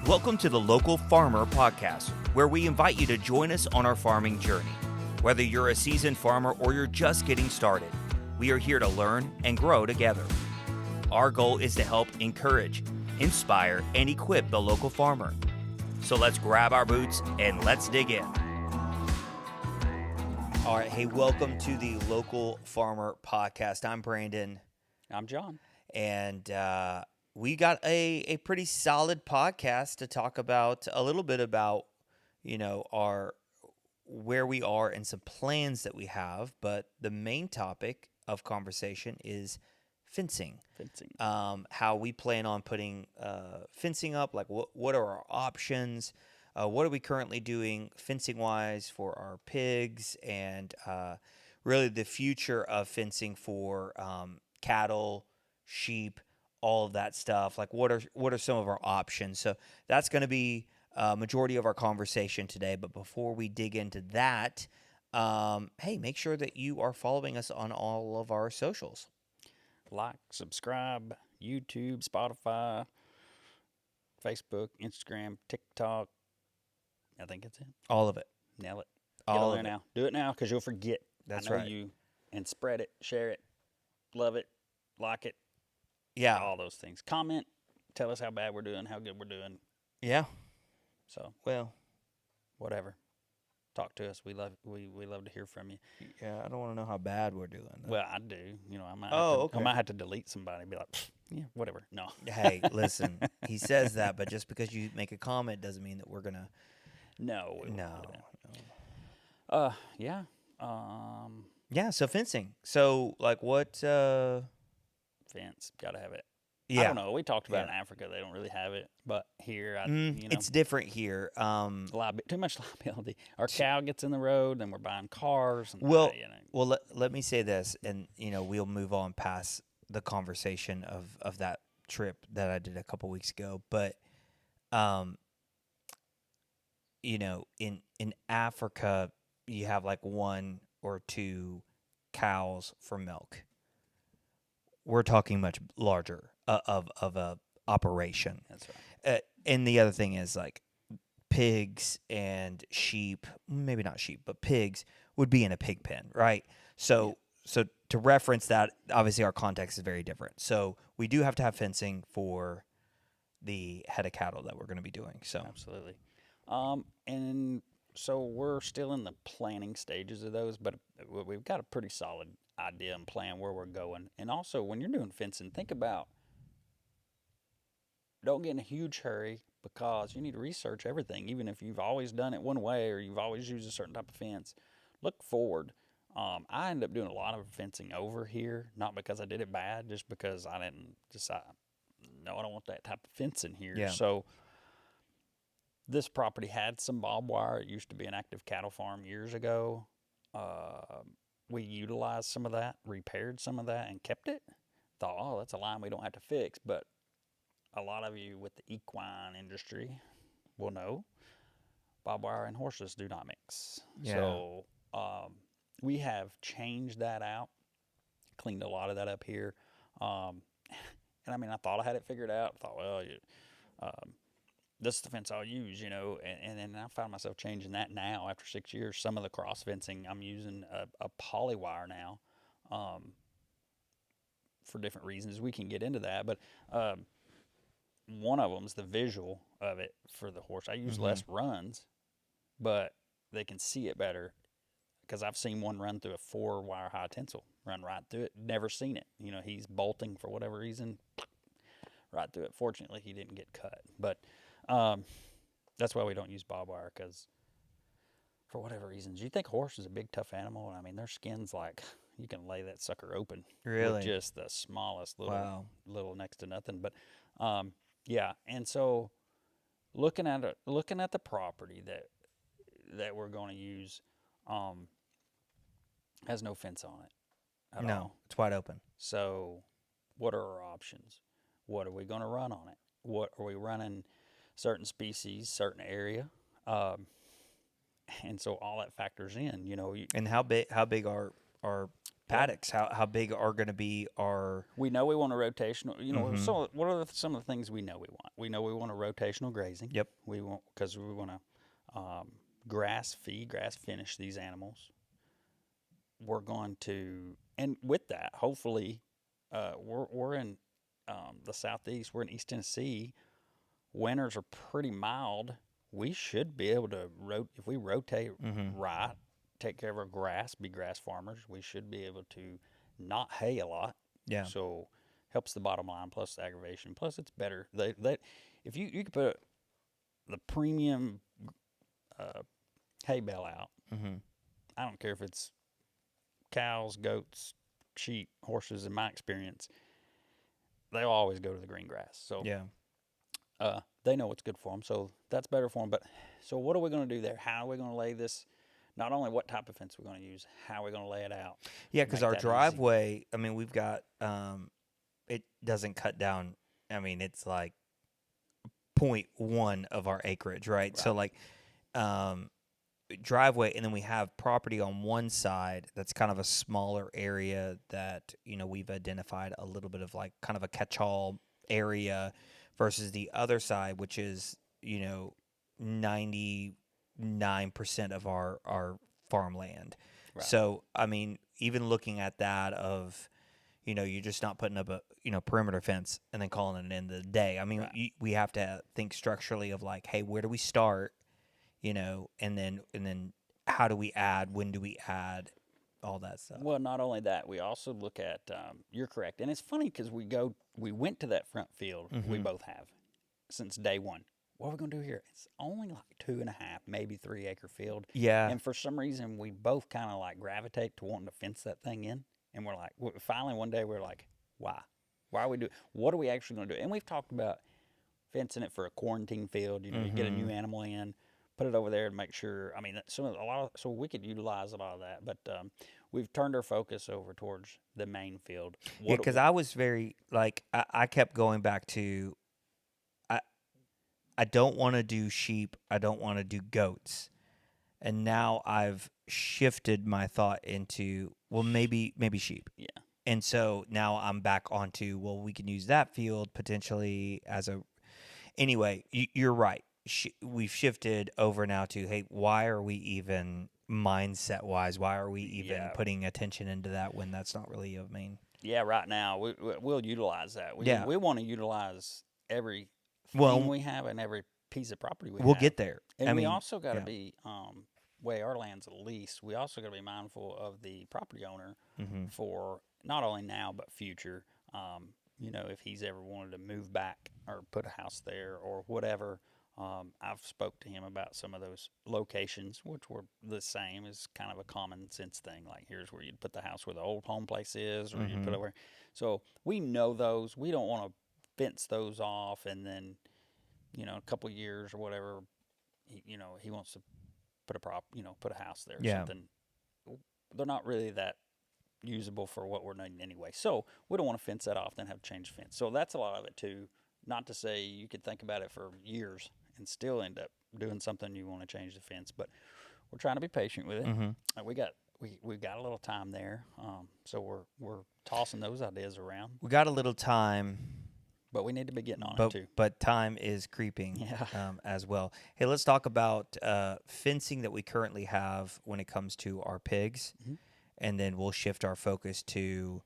Welcome to the Local Farmer Podcast, where we invite you to join us on our farming journey. Whether you're a seasoned farmer or you're just getting started, we are here to learn and grow together. Our goal is to help encourage, inspire, and equip the local farmer. So let's grab our boots and let's dig in. All right, hey, welcome to the Local Farmer Podcast. I'm Brandon. I'm John. And we got a pretty solid podcast to talk about a little bit about, our where we are and some plans that we have. But the main topic of conversation is fencing. How we plan on putting fencing up, like what are our options? What are we currently doing fencing-wise for our pigs, and really the future of fencing for cattle, sheep, all of that stuff. Like what are some of our options? So that's going to be a majority of our conversation today. But before we dig into that, hey, make sure that you are following us on all of our socials. Like, subscribe, YouTube, Spotify, Facebook, Instagram, TikTok. I think it's it. All of it. Nail it. Get on there now. Do it now because you'll forget. That's I know right. you. And spread it, share it, love it, like it. Yeah. All those things. Comment. Tell us how bad we're doing, how good we're doing. Yeah. So, well, whatever. Talk to us. We love to hear from you. Yeah, I don't want to know how bad we're doing, though. Well, I do. I might. Okay. I might have to delete somebody and be like, yeah, whatever. No. Hey, listen. He says that, but just because you make a comment doesn't mean that we're gonna. No. No. Yeah. Yeah. So fencing. So like what? Fence. Gotta have it. Yeah. I don't know. We talked about in Africa. They don't really have it, but here, it's different here. Too much liability. Our cow gets in the road, and we're buying cars. And well, let me say this, and we'll move on past the conversation of that trip that I did a couple weeks ago. But, in Africa, you have like 1 or 2 cows for milk. We're talking much larger of a operation. That's right. And the other thing is like pigs and sheep, maybe not sheep, but pigs would be in a pig pen, right? So to reference that, obviously our context is very different. So we do have to have fencing for the head of cattle that we're going to be doing. So absolutely. And so we're still in the planning stages of those, but we've got a pretty solid idea and plan where we're going. And also, when you're doing fencing, think about, don't get in a huge hurry because you need to research everything. Even if you've always done it one way or you've always used a certain type of fence, look forward. I ended up doing a lot of fencing over here, not because I did it bad, just because I didn't decide, no, I don't want that type of fencing here. Yeah. So this property had some barbed wire. It used to be an active cattle farm years ago. We utilized some of that, repaired some of that, and kept it. Thought, oh, that's a line we don't have to fix. But a lot of you with the equine industry will know barbed wire and horses do not mix. Yeah. So we have changed that out, cleaned a lot of that up here. And I thought I had it figured out. I thought, well, this is the fence I'll use, and then I found myself changing that now after 6 years. Some of the cross fencing, I'm using a poly wire now for different reasons. We can get into that, but one of them is the visual of it for the horse. I use less runs, but they can see it better because I've seen one run through a 4-wire high tensile, run right through it, never seen it. He's bolting for whatever reason, right through it. Fortunately, he didn't get cut, but that's why we don't use barbed wire, because for whatever reasons, you think horse is a big tough animal, and their skin's like, you can lay that sucker open. Really? With just the smallest little next to nothing. But yeah, and so looking at the property that we're going to use has no fence on it at all. It's wide open. So what are our options? What are we going to run on it? What are we running? Certain species, certain area, and so all that factors in. And how big are paddocks? How big are going to be our? We know we want a rotational. Mm-hmm. So what are some of the things we know we want? We know we want a rotational grazing. Yep. We want because we want to grass feed, grass finish these animals. We're going to, and with that, hopefully, we're in the southeast. We're in East Tennessee. Winters are pretty mild. We should be able to if we rotate Mm-hmm. right, take care of our grass, be grass farmers. We should be able to not hay a lot. Yeah. So helps the bottom line plus the aggravation. Plus it's better. They if you could put the premium hay bale out. Mm-hmm. I don't care if it's cows, goats, sheep, horses. In my experience, they'll always go to the green grass. So Yeah. they know what's good for them. So that's better for them. But so what are we going to do there? How are we going to lay this? Not only what type of fence we're going to use, how we're going to lay it out. Yeah, because Make our that easy. driveway, I mean, we've got, it doesn't cut down. I mean, it's like 0.1 of our acreage, right? So like, driveway, and then we have property on one side that's kind of a smaller area that we've identified a little bit of like kind of a catch-all area versus the other side, which is 99% of our farmland. Right. So I mean, even looking at that of you're just not putting up a perimeter fence and then calling it an end of the day. I mean, Right. we have to think structurally of like, hey, where do we start? And then how do we add? When do we add? All that stuff. Well, not only that, we also look at. You're correct, and it's funny because we went to that front field. Mm-hmm. We both have since day one. What are we going to do here? It's only like 2.5, maybe 3 acre field. Yeah. And for some reason, we both kind of like gravitate to wanting to fence that thing in. And we're like, finally one day we're like, why? Why are we doing? What are we actually going to do? And we've talked about fencing it for a quarantine field. You get a new animal in, put it over there and make sure. I mean, so we could utilize a lot of that, but we've turned our focus over towards the main field. Yeah, because I was very like I kept going back to I don't want to do sheep. I don't want to do goats, and now I've shifted my thought into maybe sheep. Yeah. And so now I'm back onto we can use that field potentially as a. Anyway, you're right. We've shifted over now to, hey, why are we even mindset wise? Why are we even putting attention into that when that's not really a main? Yeah, right now we'll utilize that. We want to utilize every thing we have and every piece of property we have. We'll get there. And we also got to be way our land's a lease. We also got to be mindful of the property owner for not only now but future. If he's ever wanted to move back or put a house there or whatever. I've spoke to him about some of those locations, which were the same as kind of a common sense thing. Like, here's where you'd put the house where the old home place is, or you'd put it over. So we know those. We don't want to fence those off, and then, a couple of years or whatever, he wants to put put a house there or something. They're not really that usable for what we're needing anyway. So we don't want to fence that off, then have to change the fence. So that's a lot of it too. Not to say you could think about it for years and still end up doing something you want to change the fence, but we're trying to be patient with it. We got a little time there, so we're tossing those ideas around. We got a little time, but we need to be getting on it too. But time is creeping as well. Hey, let's talk about fencing that we currently have when it comes to our pigs, and then we'll shift our focus to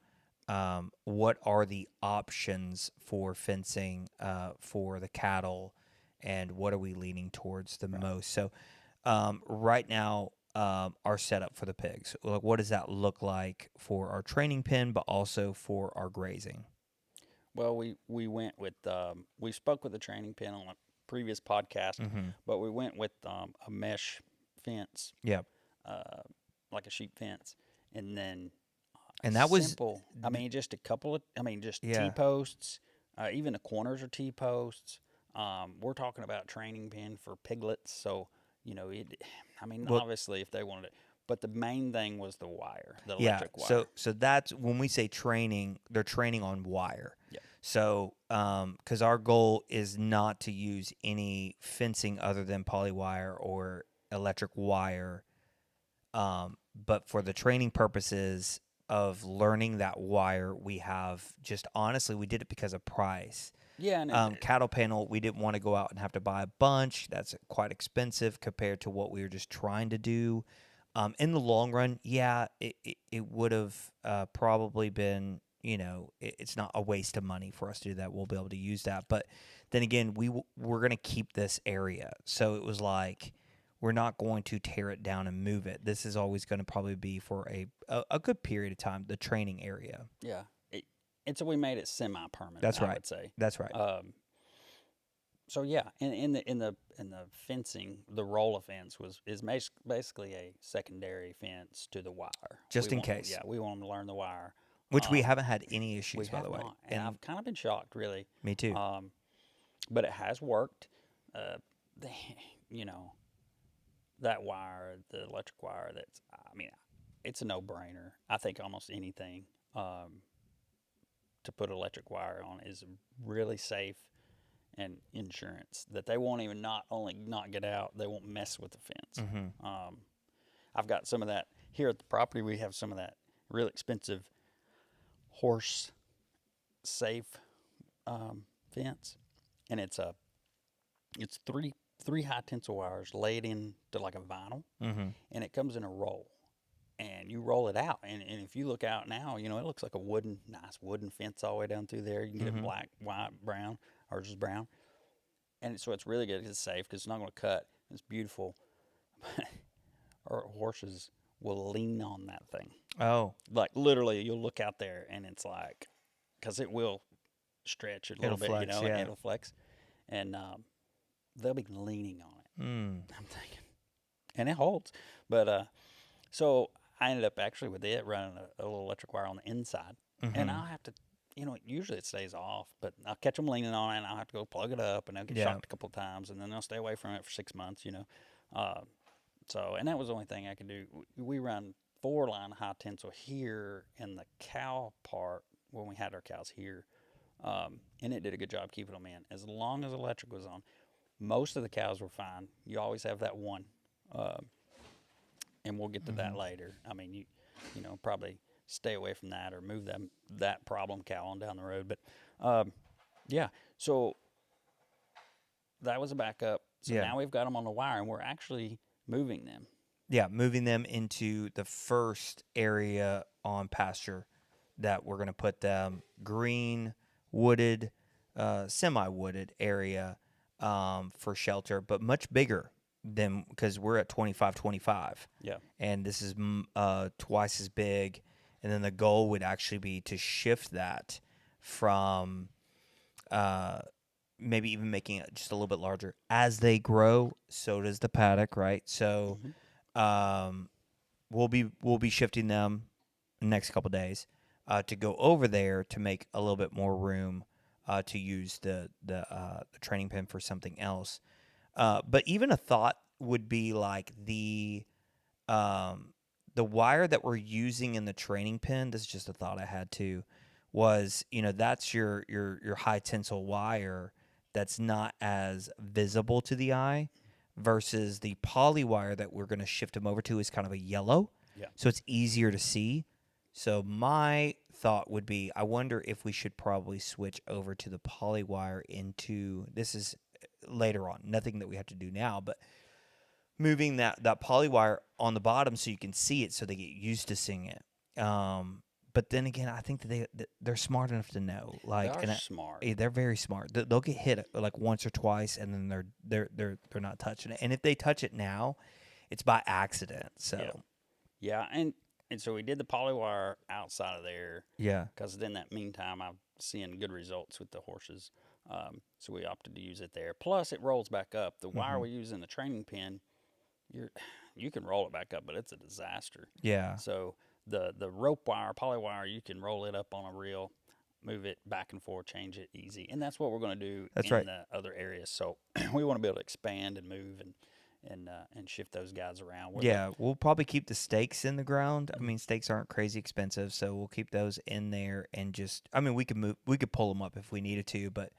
what are the options for fencing for the cattle, and what are we leaning towards the most? So right now, our setup for the pigs, what does that look like for our training pen, but also for our grazing? Well, we went with we spoke with the training pen on a previous podcast, but we went with a mesh fence, like a sheep fence, and then. And that was simple. I mean, just a couple of. I mean, just T-posts. Even the corners are T-posts. We're talking about training pen for piglets, so obviously, if they wanted it, but the main thing was the wire, the electric wire. So that's when we say training, they're training on wire. Yeah. So, because our goal is not to use any fencing other than polywire or electric wire, but for the training purposes, of learning that wire. We have just honestly, we did it because of price. Yeah, and Cattle panel, we didn't want to go out and have to buy a bunch. That's quite expensive compared to what we were just trying to do. In the long run, yeah, it would have probably been, it's not a waste of money for us to do that. We'll be able to use that. But then again, we're going to keep this area. So it was like, we're not going to tear it down and move it. This is always going to probably be for a good period of time, the training area. yeah, and so we made it semi-permanent. That's I right. would say. That's right. So yeah, in the fencing, the roller fence is basically a secondary fence to the wire. Just in case. Yeah, we want them to learn the wire. Which we haven't had any We issues, by have the way. not, and I've kind of been shocked, really. Me too. But it has worked. The, you know, that wire, the electric wire. I mean, it's a no-brainer. I think almost anything to put electric wire on is really safe, and insurance that they won't even not only not get out, they won't mess with the fence. I've got some of that here at the property. We have some of that real expensive horse safe fence, and it's three high tensile wires laid into like a vinyl, and it comes in a roll. And you roll it out, and if you look out now, it looks like a nice wooden fence all the way down through there. You can get it black, white, brown, or just brown. And so it's really good. It's safe because it's not going to cut. It's beautiful. Our horses will lean on that thing. Oh. Like literally, you'll look out there, and it's like, because it will stretch a little bit, flex, and yeah. it'll flex. And they'll be leaning on it. I'm thinking. And it holds. But so I ended up actually with it running a little electric wire on the inside. And I'll have to, usually it stays off, but I'll catch them leaning on it, and I'll have to go plug it up, and they'll get shocked a couple of times, and then they'll stay away from it for 6 months, So, and that was the only thing I could do. We run 4-line high tensile here in the cow part when we had our cows here, and it did a good job keeping them in. As long as electric was on, most of the cows were fine. You always have that one. And we'll get to that later. I mean, you probably stay away from that or move that problem cow on down the road. But yeah, so that was a backup. So now we've got them on the wire, and we're actually moving them. Yeah, moving them into the first area on pasture that we're going to put them, green, wooded, semi-wooded area for shelter, but much bigger than, because we're at 25-25. Yeah. And this is twice as big. And then the goal would actually be to shift that from maybe even making it just a little bit larger. As they grow, so does the paddock, right? So we'll be shifting them the next couple days to go over there to make a little bit more room to use the training pen for something else. But even a thought would be like the wire that we're using in the training pen. This is just a thought I had too. Was that's your high tensile wire that's not as visible to the eye, versus the poly wire that we're going to shift them over to is kind of a yellow. Yeah. So it's easier to see. So my thought would be, I wonder if we should probably switch over to the poly wire into, this is later on, nothing that we have to do now, but moving that poly wire on the bottom so you can see it, so they get used to seeing it. But then again, I think that they're smart enough to know. Like, They are smart. They're very smart. They'll get hit like once or twice, and then they're not touching it. And if they touch it now, it's by accident. So yeah, and so we did the poly wire outside of there. Yeah. Because in that meantime, I'm seeing good results with the horses. So we opted to use it there. Plus, it rolls back up. The wire we use in the training pen, you can roll it back up, but it's a disaster. Yeah. So the rope wire, poly wire, you can roll it up on a reel, move it back and forth, change it easy. And that's what we're going to do in the other areas. So we want to be able to expand and move and shift those guys around. We'll probably keep the stakes in the ground. I mean, stakes aren't crazy expensive, so we'll keep those in there and we could pull them up if we needed to, but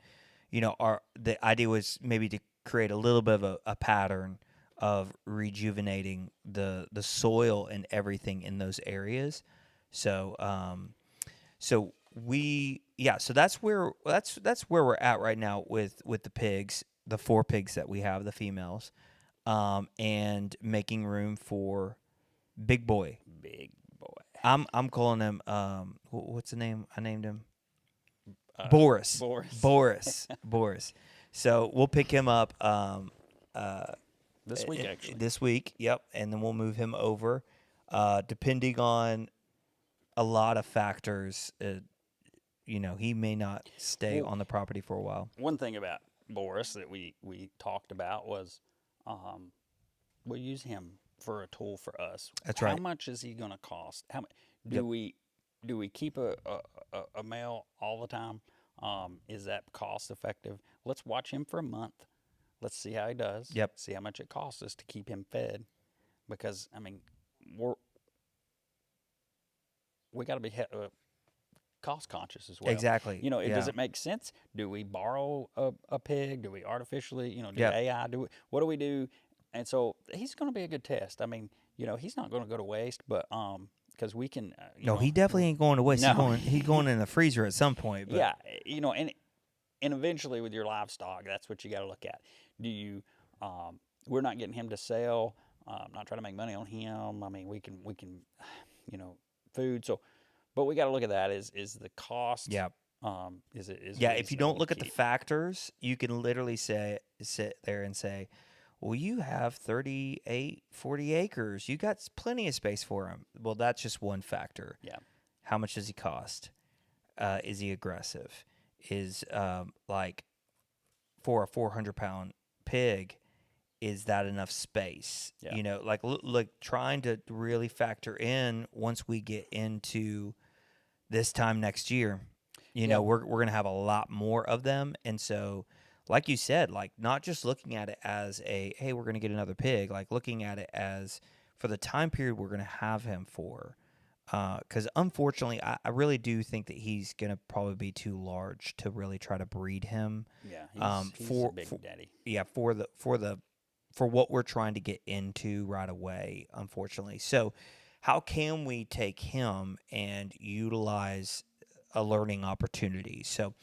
the idea was maybe to create a little bit of a pattern of rejuvenating the soil and everything in those areas, So so so that's where we're at right now with the pigs, the 4 pigs that we have, the females, and making room for Big Boy. Big boy. I'm calling him what's the name I named him? Uh, Boris. Boris. Boris. So we'll pick him up This week, actually. this week. Yep, and then we'll move him over, depending on a lot of factors. He may not stay Well, on the property for a while. one thing about Boris that we talked about was we'll use him for a tool for us. That's How right. much is he going to cost? How do Yep. we keep a male all the time? Is that cost effective? Let's watch him for a month. Let's see how he does. Yep. See how much it costs us to keep him fed, because I mean we got to be cost conscious as well. Exactly. Does it make sense? Do we borrow a pig? Do we artificially, do Yep. AI? What do we do? And so he's going to be a good test. I mean, he's not going to go to waste, but because we can, No, he definitely ain't going to waste. No. He's going in the freezer at some point. But yeah, and eventually with your livestock, that's what you got to look at. Do you? We're not getting him to sell. Not trying to make money on him. I mean, we can, food. So, but we got to look at that. Is the cost? Yeah. Is it? Yeah, if you don't reasonable look to at the keep? factors, you can literally sit there and say, well, you have 38, 40 acres. You got plenty of space for him. Well, that's just one factor. Yeah. How much does he cost? Is he aggressive? Is like for a 400-pound pig, is that enough space? Yeah. Like trying to really factor in once we get into this time next year. Yeah. We're going to have a lot more of them. And so, like you said, like not just looking at it as hey, we're going to get another pig, like looking at it as for the time period we're going to have him for. Because unfortunately, I really do think that he's going to probably be too large to really try to breed him. Yeah, he's a big daddy. Yeah, for what we're trying to get into right away, unfortunately. So, how can we take him and utilize a learning opportunity? So,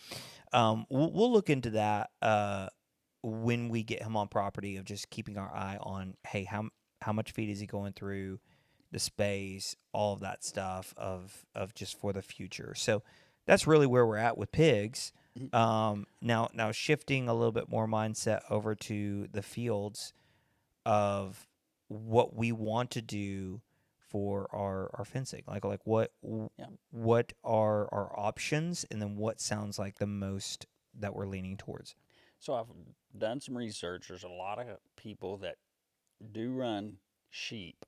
we'll look into that when we get him on property, of just keeping our eye on, hey, how much feed is he going through, the space, all of that stuff of just for the future. So that's really where we're at with pigs. Now shifting a little bit more mindset over to the fields of what we want to do for our fencing, like Yeah. what are our options, and then what sounds like the most that we're leaning towards. So I've done some research. There's a lot of people that do run sheep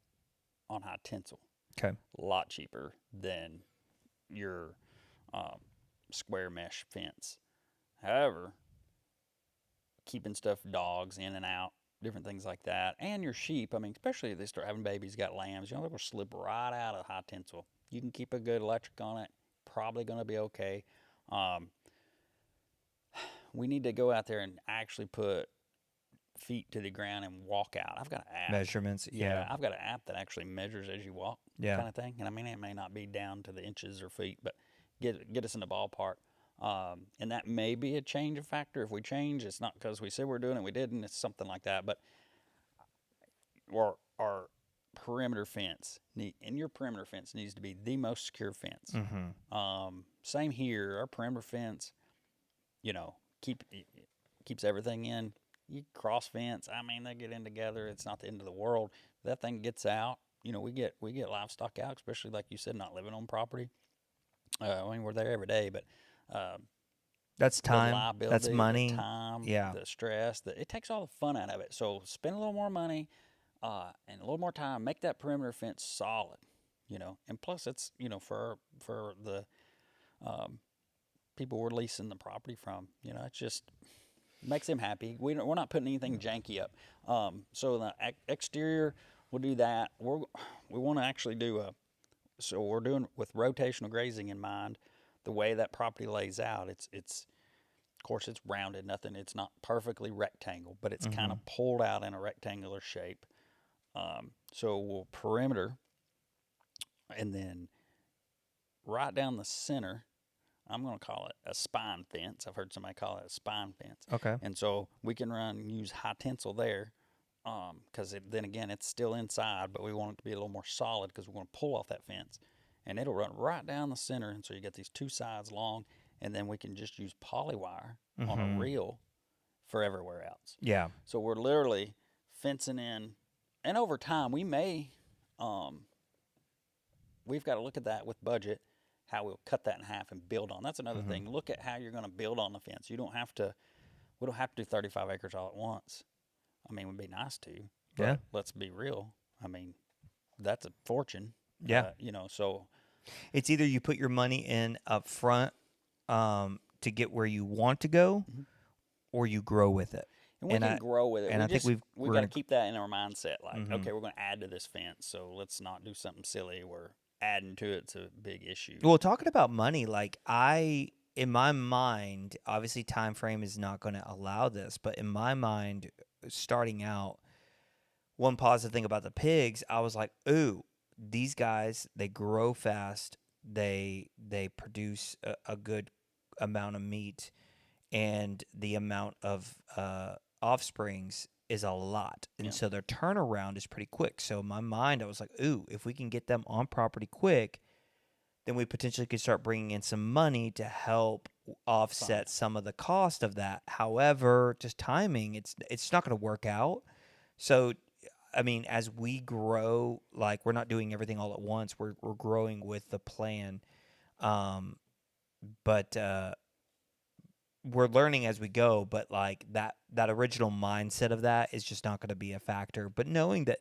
on high tensile. Okay. A lot cheaper than your square mesh fence. However, keeping stuff, dogs in and out, different things like that, and your sheep, I mean, especially if they start having babies, got lambs, they'll slip right out of high tensile. You can keep a good electric on it, probably going to be okay. We need to go out there and actually put feet to the ground and walk out. I've got an app. Measurements. Yeah. I've got an app that actually measures as you walk, Yeah. kind of thing. And I mean, it may not be down to the inches or feet, but get us in the ballpark. And that may be a change of factor. If we change, it's not because we said we're doing it, we didn't. It's something like that. But our perimeter fence, and your perimeter fence needs to be the most secure fence. Same here. Our perimeter fence, keeps everything in. You cross fence, I mean, they get in together. It's not the end of the world. That thing gets out. We get livestock out, especially like you said, not living on property. I mean, we're there every day, but That's time. the liability, That's money. the time, Yeah. the stress. It takes all the fun out of it. So spend a little more money and a little more time. Make that perimeter fence solid. And plus it's for the people we're leasing the property from. It's just makes them happy. We're not putting anything janky up. So the exterior, we'll do that. We want to actually do so we're doing with rotational grazing in mind. The way that property lays out, it's of course it's rounded. Nothing. It's not perfectly rectangle, but it's kind of pulled out in a rectangular shape. So we'll perimeter, and then right down the center. I'm going to call it a spine fence. I've heard somebody call it a spine fence. Okay. And so we can use high tensile there, because then again, it's still inside, but we want it to be a little more solid because we're going to pull off that fence. And it'll run right down the center. And so you get these two sides long, and then we can just use poly wire on a reel for everywhere else. Yeah. So we're literally fencing in. And over time, we've got to look at that with budget, how we'll cut that in half and build on. That's another thing. Look at how you're going to build on the fence. We don't have to do 35 acres all at once. I mean, it would be nice to, but Yeah. let's be real. I mean, that's a fortune. Yeah. So It's either you put your money in up front to get where you want to go, or you grow with it. and we can grow with it. And I think we've got to keep that in our mindset. Like, okay, we're going to add to this fence, so let's not do something silly where adding to it's a big issue. Well, talking about money, like in my mind, obviously time frame is not going to allow this, but in my mind, starting out, one positive thing about the pigs, I was like, ooh, these guys, they grow fast, they produce a good amount of meat, and the amount of offsprings is a lot, and so their turnaround is pretty quick. So in my mind, I was like, ooh, if we can get them on property quick, then we potentially could start bringing in some money to help offset some of the cost of that. However, just timing, it's not going to work out. So, I mean, as we grow, like, we're not doing everything all at once. We're growing with the plan, but we're learning as we go. But like that original mindset of that is just not going to be a factor. But knowing that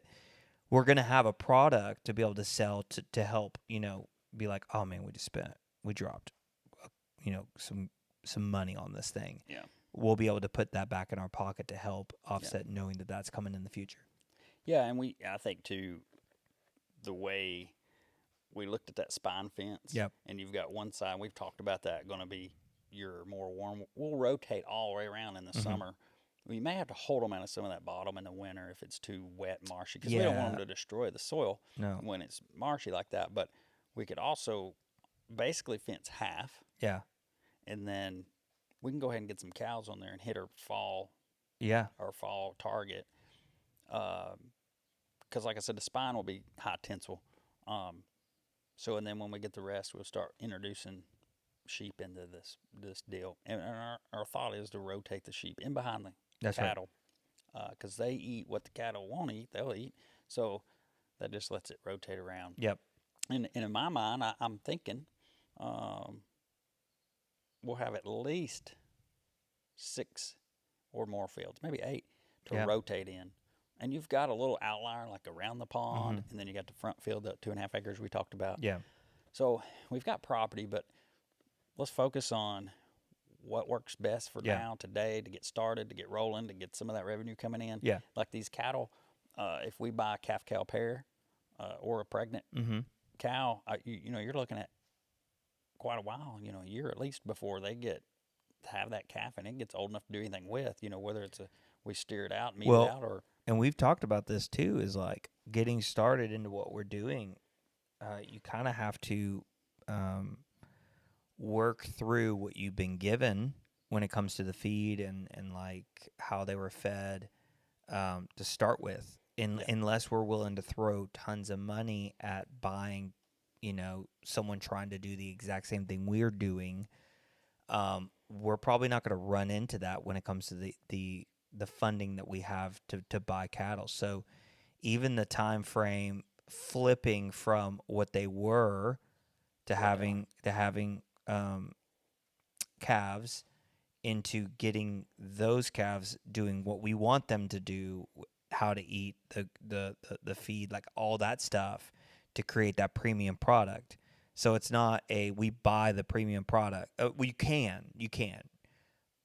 we're going to have a product to be able to sell to help, be like, oh man, we dropped, some money on this thing. Yeah. We'll be able to put that back in our pocket to help offset, knowing that that's coming in the future. Yeah, and I think too, the way we looked at that spine fence. Yep. And you've got one side. We've talked about that going to be your more warm. We'll rotate all the way around in the summer. We may have to hold them out of some of that bottom in the winter if it's too wet and marshy, because we don't want them to destroy the soil when it's marshy like that. But we could also basically fence half. Yeah. And then we can go ahead and get some cows on there and hit our fall target. Because like I said, the spine will be high tensile. And then when we get the rest, we'll start introducing sheep into this deal. And our thought is to rotate the sheep in behind the cattle, because they eat what the cattle won't eat. They'll eat. So that just lets it rotate around. Yep. And in my mind, I'm thinking we'll have at least 6 or more fields, maybe 8, to rotate in. And you've got a little outlier like around the pond, and then you got the front field, the 2.5 acres we talked about. Yeah. So we've got property, but let's focus on what works best for now, today, to get started, to get rolling, to get some of that revenue coming in. Yeah. Like these cattle, if we buy a calf-cow pair or a pregnant cow, you're looking at quite a while, a year at least, before they have that calf and it gets old enough to do anything with, whether it's we steer it out, meet it out, or... And we've talked about this too, is like getting started into what we're doing. You kind of have to work through what you've been given when it comes to the feed and like how they were fed to start with. Unless we're willing to throw tons of money at buying, someone trying to do the exact same thing we're doing, we're probably not going to run into that when it comes to the funding that we have to buy cattle. So even the time frame flipping from what they were to having calves into getting those calves doing what we want them to do, how to eat, the feed, like all that stuff to create that premium product. So it's not we buy the premium product. You can,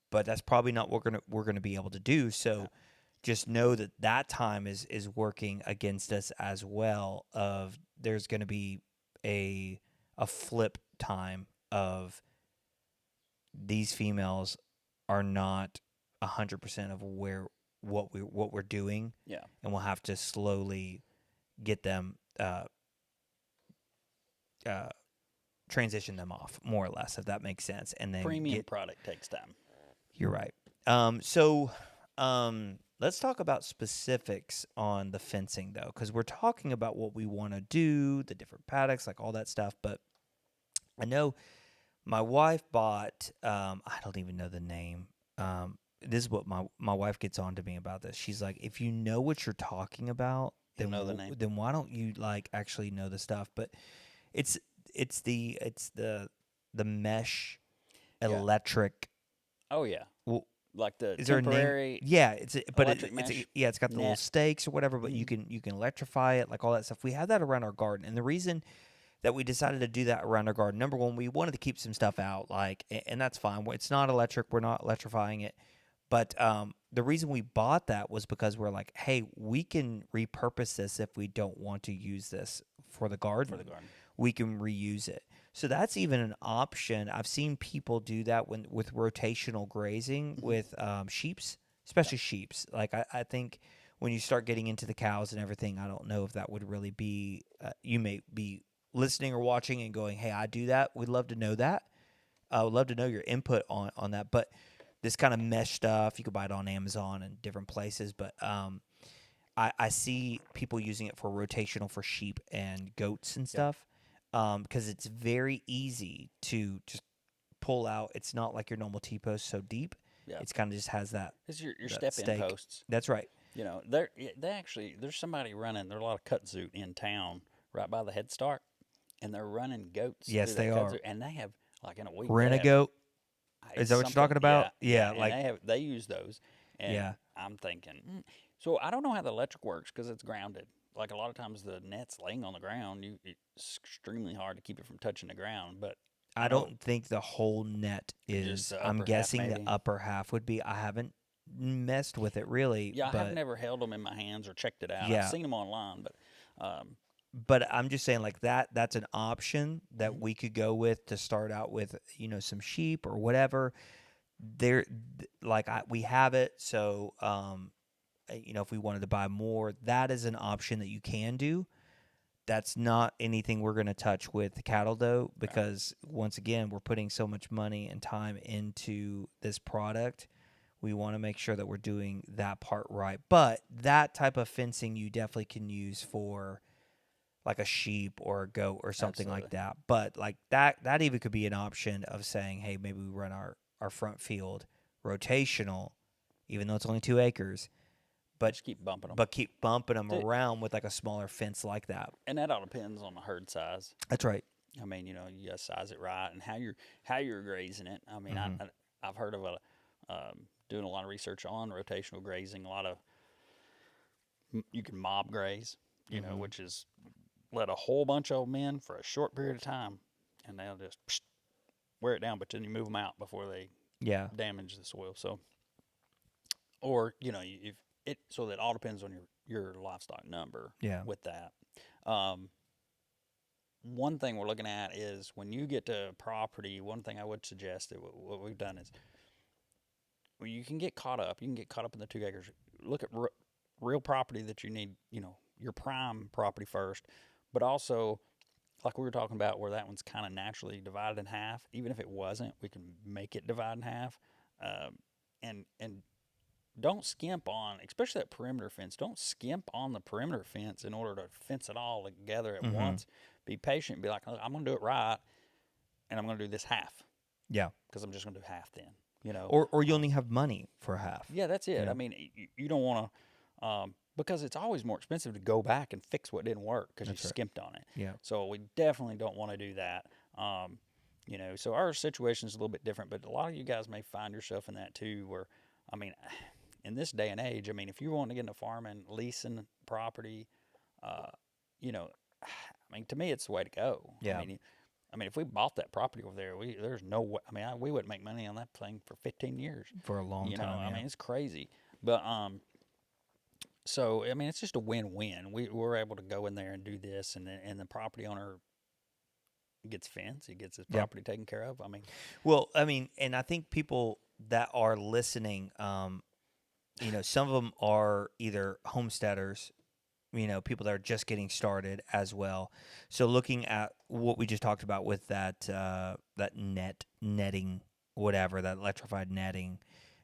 but that's probably not what we're gonna be able to do. So just know that time is working against us as well. Of there's gonna be a flip time of these females are not 100% of what we're doing. Yeah. And we'll have to slowly get them transition them off, more or less, if that makes sense, and then Premium product takes time. You're right. So let's talk about specifics on the fencing, though, because we're talking about what we want to do, the different paddocks, like all that stuff. But I know my wife bought, I don't even know the name. This is what my wife gets on to me about this. She's like, if you know what you're talking about, You'll then know the name. then why don't you like actually know the stuff? But it's the mesh Yeah. electric. Oh yeah, Well, like the is there a name? temporary Yeah, but electric mesh yeah, it's got the little net. stakes or whatever. But Mhm. you can electrify it, like all that stuff. We have that around our garden, and the reason that we decided to do that around our garden, number one, we wanted to keep some stuff out, like, and that's fine. It's not electric. We're not electrifying it. But the reason we bought that was because we're like, hey, we can repurpose this if we don't want to use this for the garden. For the garden. We can reuse it. So that's even an option. I've seen people do that with rotational grazing with sheeps, especially sheeps. Like I think when you start getting into the cows and everything, I don't know if that would really be. You may be listening or watching and going, "Hey, I do that." We'd love to know that. I would love to know your input on that. But this kind of mesh stuff, you could buy it on Amazon and different places. But I see people using it for rotational for sheep and goats and Yep. stuff because it's very easy to just pull out. It's not like your normal T-post so deep. Yeah. It's kind of just has that. It's your that step in stake. posts. That's right. You know, they actually there's somebody running. There's a lot of kudzu in town right by the head start, and they're running goats. Yes, through they that are. kudzu, and they have like in a week. They have, Rent-a-goat. Is it's that what you're something, talking about? yeah, Yeah, and like they use those, and yeah. I'm thinking, so I don't know how the electric works because it's grounded. Like a lot of times the net's laying on the ground, it's extremely hard to keep it from touching the ground. But I I know don't think the whole net just is. the I'm upper half guessing the maybe. upper half would be. I haven't messed with it really, Yeah, I have but never held them in my hands or checked it out. I've yeah. seen them online, but But I'm just saying, like that's an option that mhm. we could go with to start out with, some sheep or whatever. There, we have it, so if we wanted to buy more, that is an option that you can do. That's not anything we're going to touch with cattle, though, No. because once again, we're putting so much money and time into this product. We want to make sure that we're doing that part right. But that type of fencing you definitely can use for like a sheep or a goat or something Absolutely. like that. But like that even could be an option of saying, hey, maybe we run our front field rotational, even though it's only 2 acres, but Just keep bumping them. keep bumping them around with like a smaller fence like that. And that all depends on the herd size. That's right. I mean, you gotta size it right and how you're grazing it. I mean, Mm-hmm. I've heard of doing a lot of research on rotational grazing. A lot of you can mob graze, Mm-hmm. which is let a whole bunch of them in for a short period of time, and they'll just wear it down. But then you move them out before they Yeah. damage the soil. So, or if it so that all depends on your livestock number. Yeah. With that. Um, One thing we're looking at is when you get to property, one thing I would suggest that what we've done is you can get caught up. You can get caught up in the 2 acres. Look at real property that you need, your prime property first, but also like we were talking about where that one's kind of naturally divided in half. Even if it wasn't, we can make it divide in half. And don't skimp on, especially that perimeter fence. Don't skimp on the perimeter fence in order to fence it all together at Mm-hmm. once. Be patient. Be like, I'm going to do it right, and I'm going to do this half Yeah. because I'm just going to do half then. Or you only have money for half. Yeah, that's it. Yeah. I mean, you don't want to, because it's always more expensive to go back and fix what didn't work because you That's right. skimped on it. Yeah. So we definitely don't want to do that. So our situation is a little bit different, but a lot of you guys may find yourself in that too. Where, I mean, in this day and age, I mean, if you want to get into farming, leasing property, I mean, to me, it's the way to go. Yeah. I mean, if we bought that property over there, there's no way. I mean, we wouldn't make money on that thing for 15 years. For a long time. I Yeah. mean, it's crazy. But so I mean, it's just a win-win. We're able to go in there and do this, and the property owner gets fenced. He gets his Yeah. property taken care of. I mean, Well, I mean, and I think people that are listening, some of them are either homesteaders people that are just getting started as well. So looking at what we just talked about with that netting, whatever, that electrified netting,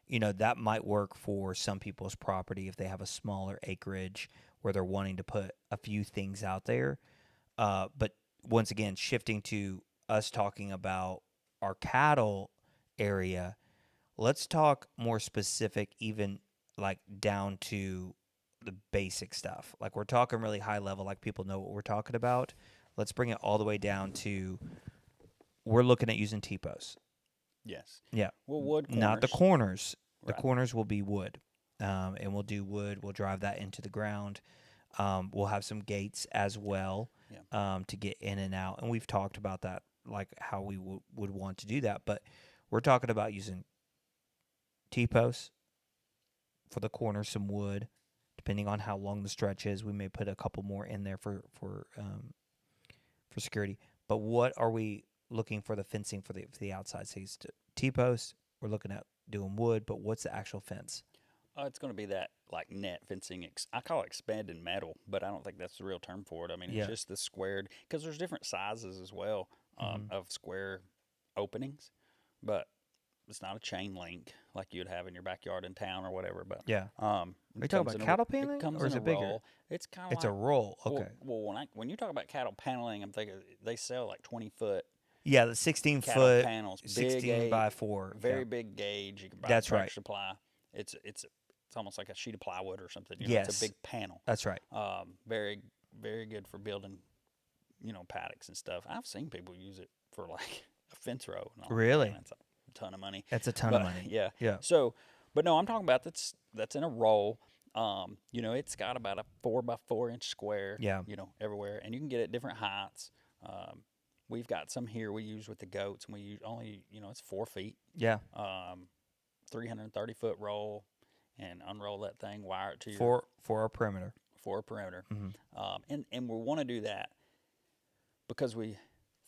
that might work for some people's property if they have a smaller acreage where they're wanting to put a few things out there. But once again, shifting to us talking about our cattle area, let's talk more specific, even like down to the basic stuff. Like we're talking really high level, like people know what we're talking about. Let's bring it all the way down to we're looking at using T-posts. Yes. Yeah. Well, wood Not the corners. corners. The Right. corners will be wood. And we'll do wood. We'll drive that into the ground. We'll have some gates as well Yeah. to get in and out. And we've talked about that, like how we would want to do that. But we're talking about using T-posts for the corner, some wood. Depending on how long the stretch is, we may put a couple more in there for security. But what are we looking for the fencing for the outside? So T-posts. We're looking at doing wood, but what's the actual fence? It's going to be that like net fencing. I call it expanded metal, but I don't think that's the real term for it. I mean, it's Yeah. just the squared because there's different sizes as well of square openings, but it's not a chain link like you'd have in your backyard in town or whatever. But Yeah. Are you it talking comes about in cattle it paneling, comes or in is a it bigger? roll. It's kind of It's like a roll. Okay. Well, when you talk about cattle paneling, I'm thinking they sell like 20-foot Yeah, the 16 cattle foot, panels, big 16 by 4. very Yeah. big gauge. You can buy at That's Tractor right. Supply. It's almost like a sheet of plywood or something. It's a Yes. big panel. That's right. Very very good for building, paddocks and stuff. I've seen people use it for like a fence row. And all. Really? Man, that's a ton of money. That's a ton of But money. yeah, Yeah. so but no, I'm talking about that's in a roll. It's got about a 4 by 4 inch square. Yeah. Everywhere, and you can get it at different heights. We've got some here we use with the goats, and we use only, it's 4 feet. Yeah. 330-foot roll, and unroll that thing, wire it to your For our perimeter. for a perimeter. Mm-hmm. And we want to do that because we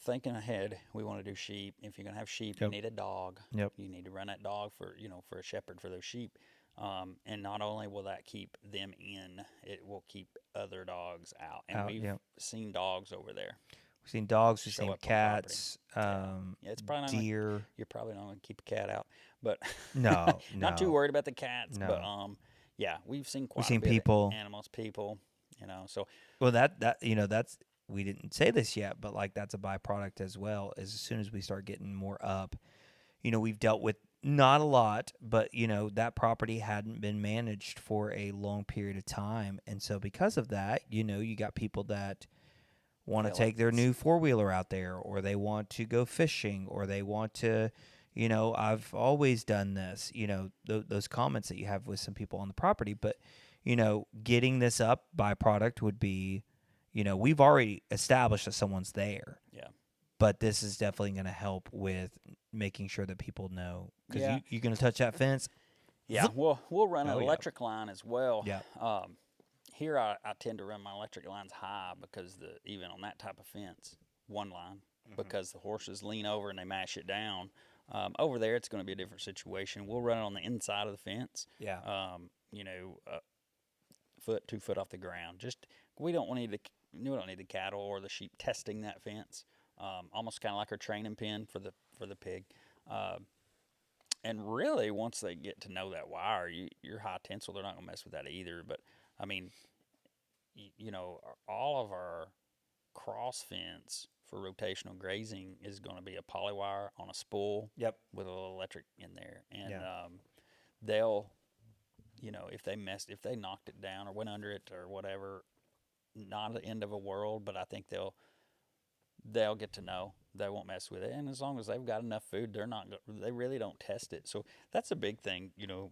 thinking ahead. We want to do sheep. If you're gonna have sheep, Yep. you need a dog. Yep. You need to run that dog for a shepherd for those sheep. And not only will that keep them in, it will keep other dogs out. And we've seen dogs over there. We've seen dogs. We've Show seen up on cats. Yeah, it's probably not Deer. You're probably not going to keep a cat out, but No. not too worried about the cats. No. But yeah, we've seen quite seen a bit people. of animals, people. So Well, that's we didn't say this yet, but like that's a byproduct as well. As soon as we start getting more up, we've dealt with not a lot, but that property hadn't been managed for a long period of time, and so because of that, you got people that want to take their new 4-wheeler out there, or they want to go fishing, or they want to, I've always done this, those comments that you have with some people on the property, but getting this up byproduct would be, we've already established that someone's there. Yeah. But this is definitely going to help with making sure that people know, because Yeah. you're going to touch that fence. Yeah, we'll run an Oh, yeah. electric line as well. Yeah. Here I tend to run my electric lines high because even on that type of fence, one line, because the horses lean over and they mash it down. Over there, it's going to be a different situation. We'll run it on the inside of the fence. Yeah. Foot, 2 foot off the ground. Just we don't need the cattle or the sheep testing that fence. Almost kind of like our training pen for the pig. And really, once they get to know that wire, you're high tensile. They're not going to mess with that either. But I mean, all of our cross fence for rotational grazing is going to be a poly wire on a spool. Yep. With a little electric in there, and Yeah. They'll, if they knocked it down or went under it or whatever, not the end of a world. But I think they'll get to know. They won't mess with it, and as long as they've got enough food, they really don't test it. So that's a big thing, the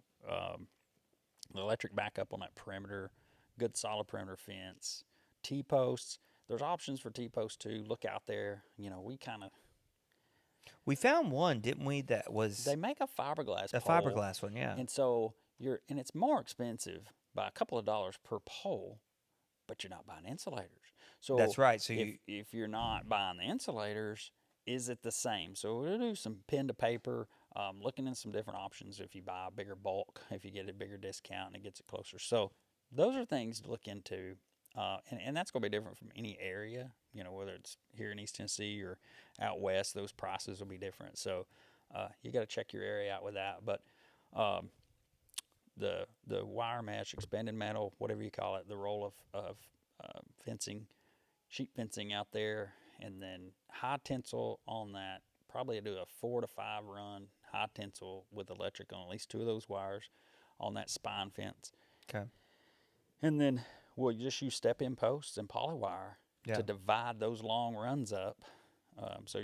electric backup on that perimeter, good solid perimeter fence, T-posts. There's options for T-posts too. Look out there. We found one, didn't we? That was They make a fiberglass a pole, fiberglass one. Yeah. and so it's more expensive by a couple of dollars per pole, but you're not buying insulators. So That's right. So if you're not buying the insulators, is it the same? So we'll do some pen to paper, looking in some different options if you buy a bigger bulk, if you get a bigger discount and it gets it closer. So those are things to look into. And that's going to be different from any area, whether it's here in East Tennessee or out west, those prices will be different. So you got to check your area out with that. But um, the wire mesh, expanded metal, whatever you call it, the roll of fencing, sheet fencing out there, and then high tensile on that. Probably do a 4 to 5 run high tensile with electric on at least 2 of those wires on that spine fence. Okay. And then we'll just use step-in posts and polywire Yeah. to divide those long runs up. So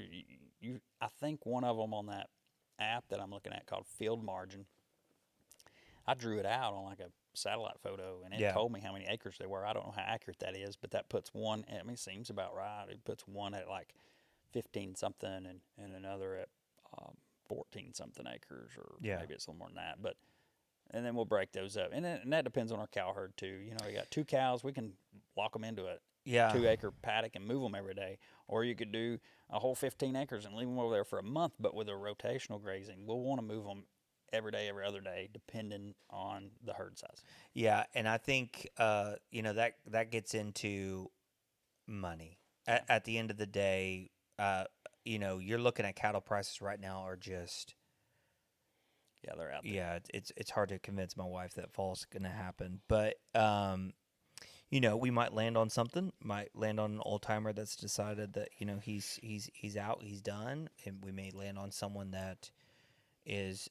I think one of them on that app that I'm looking at called Field Margin, I drew it out on like a satellite photo, and it Yeah. told me how many acres there were. I don't know how accurate that is, but that puts one. I mean, it seems about right. It puts one at like 15 something, and another at 14 something acres, or Yeah. maybe it's a little more than that. But and then we'll break those up, and that depends on our cow herd too. You got 2 cows, we can lock them into a Yeah. 2-acre paddock and move them every day, or you could do a whole 15 acres and leave them over there for a month, but with a rotational grazing. We'll want to move them every day, every other day, depending on the herd size. Yeah, and I think that gets into money. Yeah. At the end of the day, you're looking at cattle prices right now are just Yeah, they're out there. yeah, it's hard to convince my wife that fall's going to happen. But we might land on something, might land on an old timer that's decided that he's out, he's done, and we may land on someone that is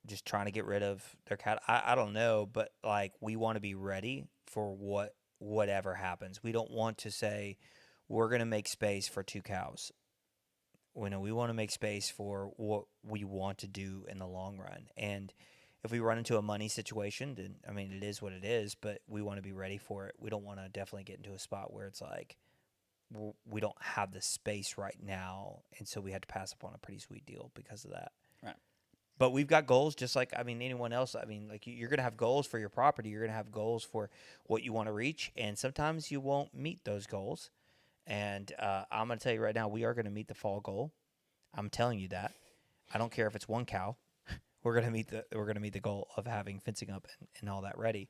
just trying to get rid of their cattle. I don't know, but like we want to be ready for whatever happens. We don't want to say we're going to make space for 2 cows. We want to make space for what we want to do in the long run. And if we run into a money situation, then I mean it is what it is. But we want to be ready for it. We don't want to definitely get into a spot where it's like we don't have the space right now, and so we had to pass up on a pretty sweet deal because of that. Right. But we've got goals, just like anyone else. I mean, like you're gonna have goals for your property. You're gonna have goals for what you want to reach, and sometimes you won't meet those goals. And I'm gonna tell you right now, we are gonna meet the fall goal. I'm telling you that. I don't care if it's 1 cow. We're gonna meet the goal of having fencing up and all that ready.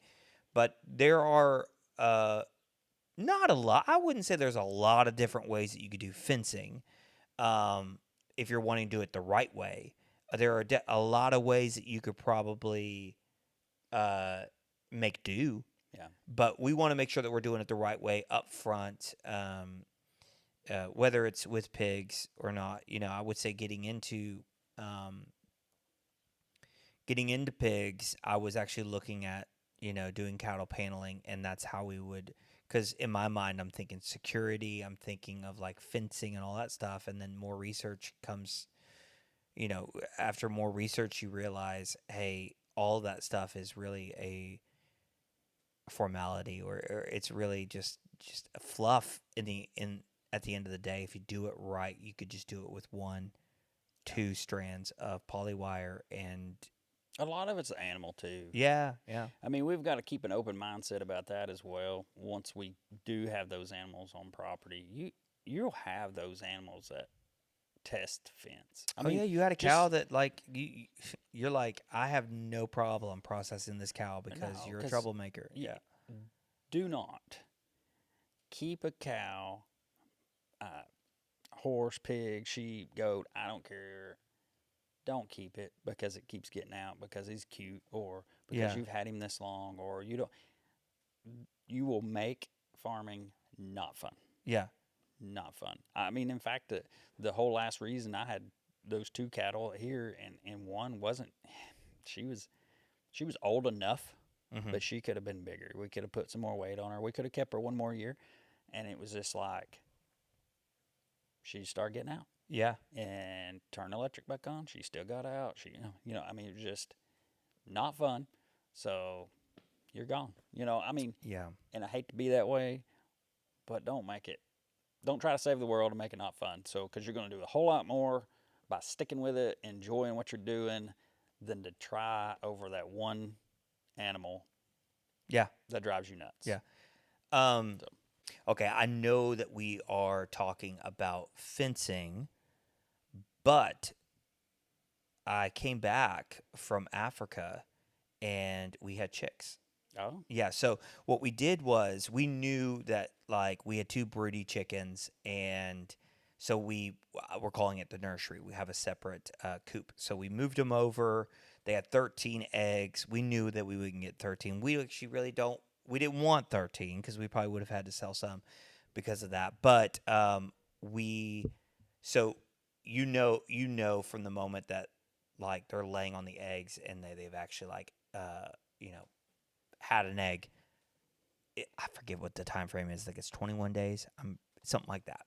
But there are not a lot. I wouldn't say there's a lot of different ways that you could do fencing. If you're wanting to do it the right way, there are a lot of ways that you could probably make do. Yeah. But we want to make sure that we're doing it the right way up front, whether it's with pigs or not. I would say getting into pigs, I was actually looking at doing cattle paneling, and that's how we would. Because in my mind, I'm thinking security, I'm thinking of like fencing and all that stuff, and then more research comes. After more research, you realize, hey, all that stuff is really a formality, or it's really just a fluff at the end of the day. If you do it right, you could just do it with 1-2 strands of polywire, and a lot of it's the animal too. yeah. I mean, we've got to keep an open mindset about that as well. Once we do have those animals on property, you'll have those animals that test fence. I mean, yeah, you had a cow that like you're like, I have no problem processing this cow because you're a troublemaker. Yeah. Do not keep a cow, horse, pig, sheep, goat, I don't care. Don't keep it because it keeps getting out because he's cute, or because you've had him this long, or you don't. You will make farming not fun. Yeah. Not fun. I mean, in fact, the whole last reason I had those 2 cattle here, and one wasn't. She was old enough, but she could have been bigger. We could have put some more weight on her. We could have kept her 1 more year, and it was just like she started getting out. Yeah. And turned the electric back on. She still got out. She, I mean, it was just not fun. So you're gone. I mean, yeah. And I hate to be that way, but don't try to save the world and make it not fun. So, because you're going to do a whole lot more by sticking with it, enjoying what you're doing, than to try over that one animal. Yeah. That drives you nuts. Yeah. Okay, I know that we are talking about fencing, but I came back from Africa and we had chicks. Oh, Yeah, so what we did was we knew that like we had two broody chickens, and so we're calling it the nursery. We have a separate coop. So we moved them over. They had 13 eggs. We knew that we would get 13. We actually really don't. We didn't want 13 because we probably would have had to sell some because of that. But we so you know from the moment that like they're laying on the eggs and they've actually like you know had an egg. I forget what the time frame is. Like it's 21 days. Something like that.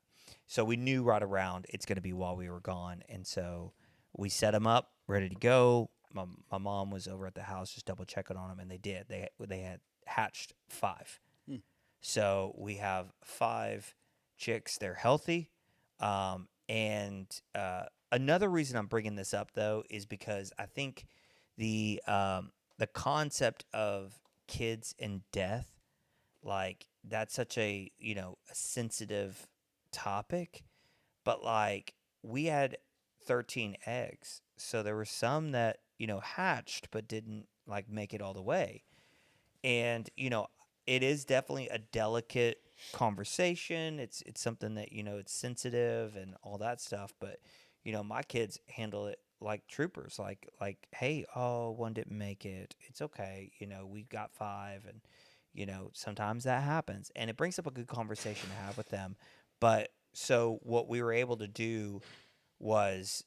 So we knew right around it's going to be while we were gone, and so we set them up, ready to go. My mom was over at the house just double checking on them, and they did. They had hatched 5. hmm. So we have 5 chicks. They're healthy. And another reason I'm bringing this up though is because I think the concept of kids and death, like that's such a sensitive topic, but like we had 13 eggs, so there were some that hatched but didn't like make it all the way. And it is definitely a delicate conversation. It's something that it's sensitive and all that stuff, but my kids handle it like troopers, like hey, oh, one didn't make it, it's okay, we've got 5. And sometimes that happens, and it brings up a good conversation to have with them. But so what we were able to do was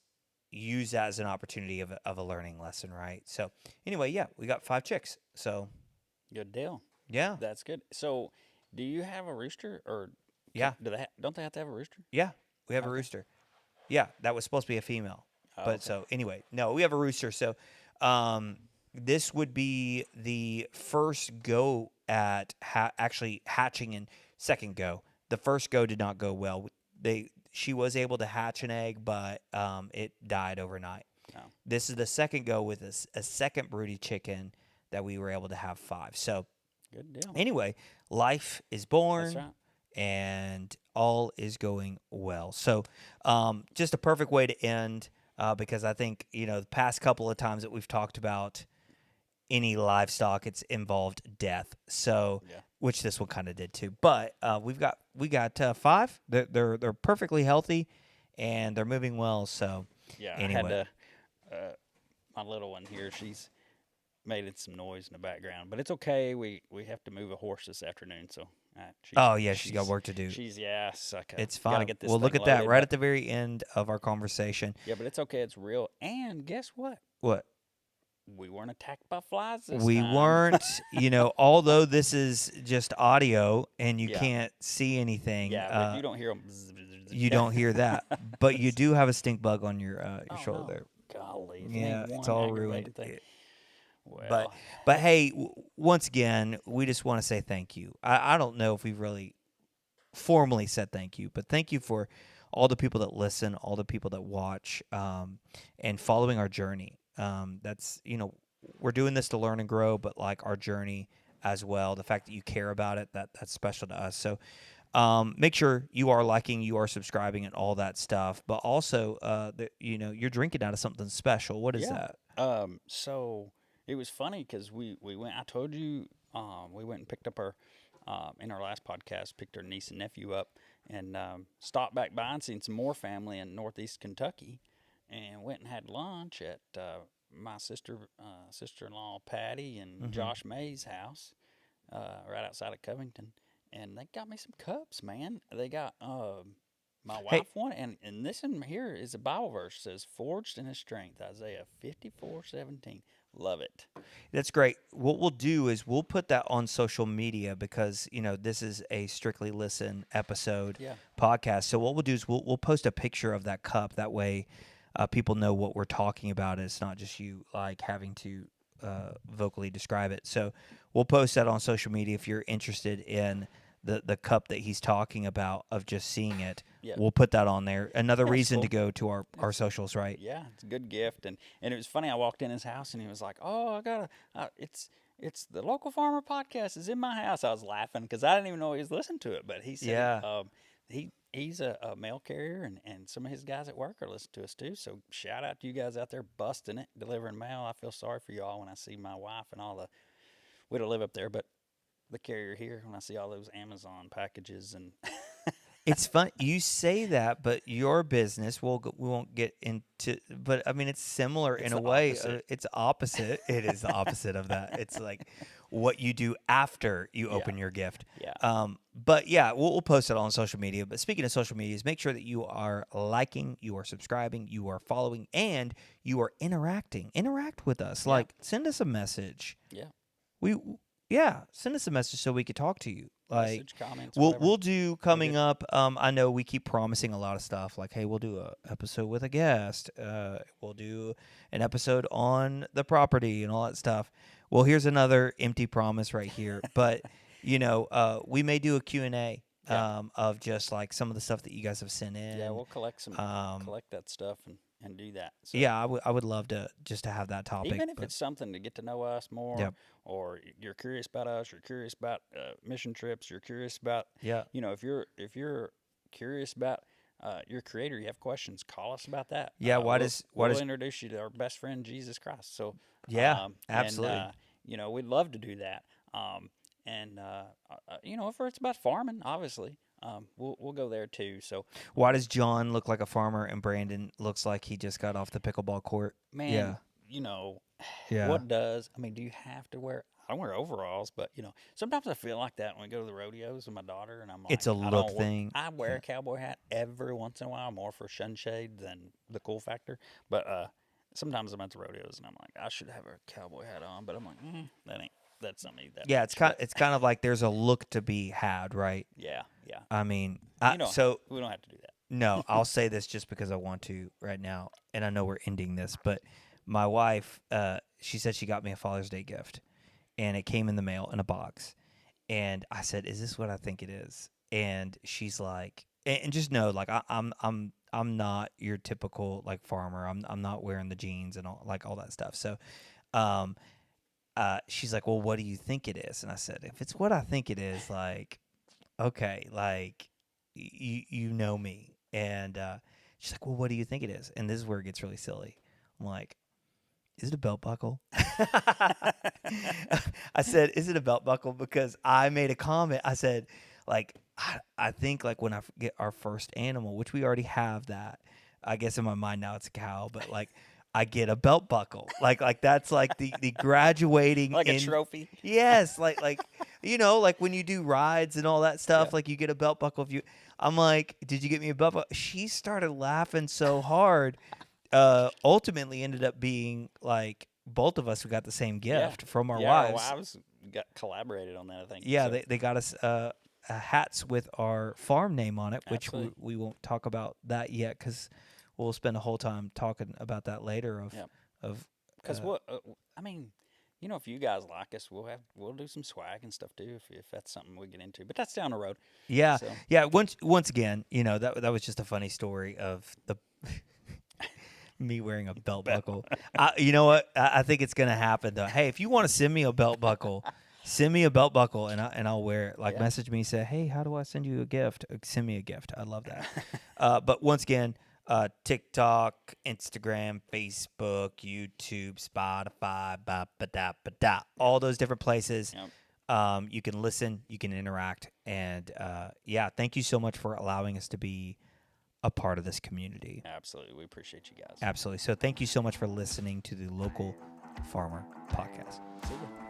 use that as an opportunity of a learning lesson, right? So anyway, yeah, we got 5 chicks. So Good deal. yeah, That's good. So, do you have a rooster, or yeah, don't they have to have a rooster? yeah, we have a Okay. rooster. Yeah, that was supposed to be a female. Oh, But okay. so anyway, no, we have a rooster. So um, this would be the first go at actually hatching, and second go. The first go did not go well. She was able to hatch an egg, but it died overnight. Oh, This is the second go with a second broody chicken that we were able to have 5. So good deal. anyway, life is That's born right. and all is going well. So, just a perfect way to end, because I think, the past couple of times that we've talked about any livestock, it's involved death. So, Yeah. which this one kind of did too. But we got 5. They're perfectly healthy and they're moving well. So, Yeah. I had anyway, to. Uh, my little one here, she's made some noise in the background, but it's okay. We have to move a horse this afternoon, so she's oh yeah, she's got she's work to do. she's yeah, suck. It's Got to fine. get this We'll look thing at that loaded, right but at the very end of our conversation. yeah, but it's okay. It's real. And guess what? What? We weren't attacked by flies this We time. weren't, although this is just audio and you Yeah, can't see anything, yeah. But if you don't hear them, you don't hear that. But you do have a stink bug on your oh shoulder no, there. golly, if it Yeah, ain't it's one all ruined. aggravating thing. But Well, but hey, once again, we just want to say thank you. I don't know if we've really formally said thank you, but thank you for all the people that listen, all the people that watch, and following our journey. That's we're doing this to learn and grow, but like our journey as well. The fact that you care about it, that's special to us. So make sure you are liking, you are subscribing, and all that stuff. But also, that you're drinking out of something special. What is yeah. that? So it was funny because we went. I told you, we went and picked up our, in our last podcast, picked our niece and nephew up, and stopped back by and seen some more family in Northeast Kentucky, and went and had lunch at my sister-in-law Patty and Mm-hmm. Josh May's house, right outside of Covington, and they got me some cups, man. They got my Hey, wife one, and this in here is a Bible verse. It says, "Forged in His strength," Isaiah 54:17. Love it. that's great. What we'll do is we'll put that on social media because this is a strictly listen episode Yeah. podcast. So what we'll do is we'll post a picture of that cup. That way, people know what we're talking about. And it's not just you like having to vocally describe it. So we'll post that on social media if you're interested in the cup that he's talking about, of just seeing it. Yeah. We'll put that on there. Another Yeah, it's reason to cool. go to our socials, right? Yeah, it's a good gift, and it was funny. I walked in his house, and he was like, "Oh, I got it's the local farmer podcast is in my house." I was laughing because I didn't even know he was listening to it, but he said Yeah. he's a mail carrier, and some of his guys at work are listening to us too. So shout out to you guys out there busting it, delivering mail. I feel sorry for y'all when I see my wife and all the we don't live up there, but the carrier here, when I see all those Amazon packages and It's fun. You say that, but your business, we won't get into, but I mean, it's similar it's in a the way. opposite. It's opposite. It is the opposite of that. It's like what you do after you Yeah, open your gift. yeah, But yeah, we'll post it on social media. But speaking of social medias, make sure that you are liking, you are subscribing, you are following, and you are interacting. Interact with us. yeah, Like, send us a message. yeah. We yeah, send us a message so we could talk to you. Like Message, comments, we'll whatever. we'll do We're coming good. up. I know we keep promising a lot of stuff. Like, hey, we'll do a episode with a guest. We'll do an episode on the property and all that stuff. Well, here's another empty promise right here. But we may do a Q&A Yeah, of just like some of the stuff that you guys have sent yeah. in. We'll Um, collect that stuff and do that. So yeah, I would love to just to have that topic. even if But it's something to get to know us more, yep, or you're curious about us, you're curious about mission trips, you're curious about, yeah, if you're curious about your creator, you have questions, call us about that. yeah. Why We'll does introduce you to our best friend Jesus Christ. So, yeah, and absolutely. we'd love to do that. And if it's about farming, obviously, we'll go there too. So, Why does John look like a farmer and Brandon looks like he just got off the pickleball court? man, Yeah, you know, yeah. what does I mean? Do you have to wear? I don't wear overalls, but sometimes I feel like that when we go to the rodeos with my daughter, and I'm It's like, a I look don't. thing. I wear Yeah. a cowboy hat every once in a while, more for sunshade than the cool factor. But sometimes I'm at the rodeos, and I'm like, I should have a cowboy hat on, but I'm like, that's not me that Yeah, much. But it's kind of like there's a look to be had, right? yeah, yeah, I mean, you so we don't have to do that. no, I'll say this just because I want to right now, and I know we're ending this, but my wife, she said she got me a Father's Day gift, and it came in the mail in a box, and I said, "Is this what I think it is?" And she's like, and just know, like, I'm not your typical like farmer. I'm not wearing the jeans and all that stuff. So, um, she's like, "Well, what do you think it is?" And I said, "If it's what I think it is, like, okay, like, you know me." And she's like, "Well, what do you think it is?" And this is where it gets really silly. I'm like, "Is it a belt buckle?" I said, "Is it a belt buckle?" Because I made a comment. I said, like, I think like when I get our first animal, which we already have that. I guess in my mind now it's a cow, but like I get a belt buckle. Like that's like the graduating Like a in. trophy. Yes, like like when you do rides and all that Yeah. stuff, like you get a belt buckle. If you, I'm like, did you get me a belt buckle? She started laughing so hard. Ultimately ended up being like both of us who got the same Yeah. gift from our Yeah, our wives. wives got collaborated on that, I think. Yeah, So, they got us hats with our farm name on it, which absolutely. we won't talk about that yet because we'll spend a whole time talking about that later. Yeah. Of Because uh, what I mean, if you guys like us, we'll do some swag and stuff too, if that's something we get into. But that's down the road. yeah, So yeah. Once again, that was just a funny story of the me wearing a belt buckle. You know what? I think it's gonna happen though. Hey, if you want to send me a belt buckle, send me a belt buckle and I'll wear it. Like yeah, message me, say, hey, how do I send you a gift? Send me a gift. I love that. But once again, TikTok, Instagram, Facebook, YouTube, Spotify, all those different places. yeah, You can listen, you can interact, and yeah, thank you so much for allowing us to be a part of this community. absolutely. We appreciate you guys. Absolutely. So thank you so much for listening to the Local Farmer Podcast. See ya.